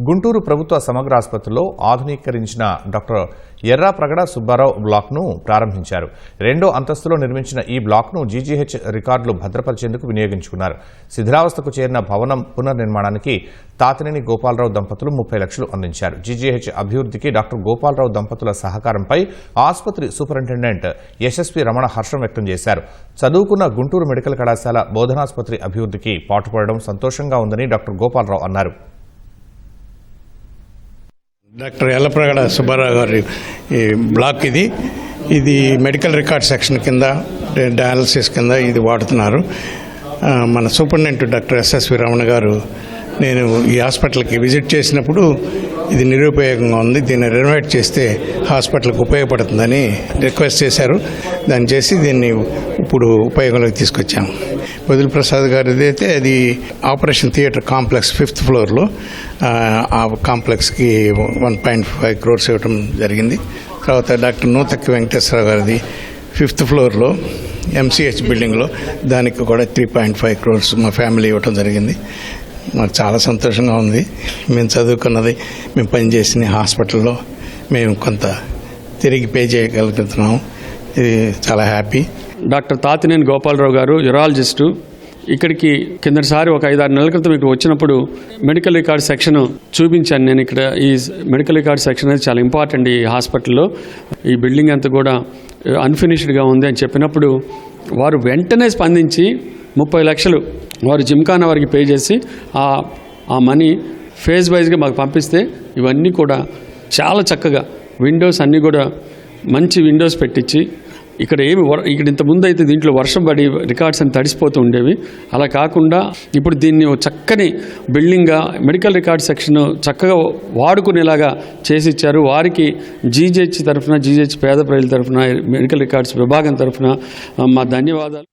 గుంటూరు ప్రభుత్వ సమగ్ర ఆసుపత్రిలో ఆధునీకరించిన డాక్టర్ ఎర్రాప్రగడ సుబ్బారావు బ్లాక్ను ప్రారంభించారు. 2వ అంతస్తులో నిర్మించిన ఈ బ్లాక్ను జీజీహెచ్ రికార్డులు భద్రపరిచేందుకు వినియోగించుకున్నారు. శిథిలావస్థకు చేరిన భవనం పునర్నిర్మాణానికి తాతినేని గోపాలరావు దంపతులు 30 లక్షలు అందించారు. జీజీహెచ్ అభివృద్ధికి డాక్టర్ గోపాలరావు దంపతుల సహకారంపై ఆసుపత్రి సూపరింటెండెంట్ యశస్వి రమణ హర్షం వ్యక్తం చేశారు. చదువుకున్న గుంటూరు మెడికల్ కళాశాల బోధనాసుపత్రి అభివృద్ధికి పాటుపడడం సంతోషంగా ఉందని డాక్టర్ గోపాలరావు అన్నారు. డాక్టర్ ఎర్రాప్రగడ సుబ్బారావు గారి బ్లాక్ ఇది మెడికల్ రికార్డ్ సెక్షన్ కింద డయాలసిస్ కింద ఇది వాడుతున్నారు. మన సూపరింటెండెంట్ డాక్టర్ యశస్వి రమణ గారు నేను ఈ హాస్పిటల్కి విజిట్ చేసినప్పుడు ఇది నిరుపయోగంగా ఉంది, దీన్ని రెనోవేట్ చేస్తే హాస్పిటల్కి ఉపయోగపడుతుందని రిక్వెస్ట్ చేశారు. దాన్ని చేసి దీన్ని ఇప్పుడు ఉపయోగంలోకి తీసుకొచ్చాము. వదిలి ప్రసాద్ గారిది అయితే అది ఆపరేషన్ థియేటర్ కాంప్లెక్స్ 5th ఫ్లోర్లో ఆ కాంప్లెక్స్కి 1.5 crores ఇవ్వడం జరిగింది. తర్వాత డాక్టర్ నూతక్కి వెంకటేశ్వరరావు గారిది 5th ఫ్లోర్లో ఎంసీహెచ్ బిల్డింగ్లో దానికి కూడా 3.5 crores మా ఫ్యామిలీ ఇవ్వడం జరిగింది. మాకు చాలా సంతోషంగా ఉంది. మేము చదువుకున్నది, మేము పనిచేసిన హాస్పిటల్లో మేము కొంత తిరిగి పే చేయగలుగుతున్నాము. ఇది చాలా హ్యాపీ. డాక్టర్ తాతినేని గోపాలరావు గారు యూరాలజిస్టు. ఇక్కడికి కిందటిసారి ఒక 5-6 నెలల క్రితం ఇక్కడ వచ్చినప్పుడు మెడికల్ రికార్డ్ సెక్షన్ చూపించాను. నేను ఇక్కడ ఈ మెడికల్ రికార్డ్ సెక్షన్ అనేది చాలా ఇంపార్టెంట్ ఈ హాస్పిటల్లో. ఈ బిల్డింగ్ అంతా కూడా అన్ఫినిష్డ్గా ఉంది అని చెప్పినప్పుడు వారు వెంటనే స్పందించి 30 లక్షలు వారు జిమ్ఖానా వారికి పే చేసి ఆ మనీ ఫేజ్ వైజ్గా మాకు పంపిస్తే ఇవన్నీ కూడా చాలా చక్కగా విండోస్ అన్నీ కూడా మంచి విండోస్ పెట్టించి ఇక్కడ ఇంతకుముందు అయితే దీంట్లో వర్షం పడి రికార్డ్స్ అని తడిసిపోతూ ఉండేవి. అలా కాకుండా ఇప్పుడు దీన్ని చక్కని బిల్డింగ్గా మెడికల్ రికార్డ్ సెక్షన్ చక్కగా వాడుకునేలాగా చేసి ఇచ్చారు. వారికి జీజీహెచ్ తరఫున, జీజీహెచ్ పేద ప్రజల తరఫున, మెడికల్ రికార్డ్స్ విభాగం తరఫున మా ధన్యవాదాలు.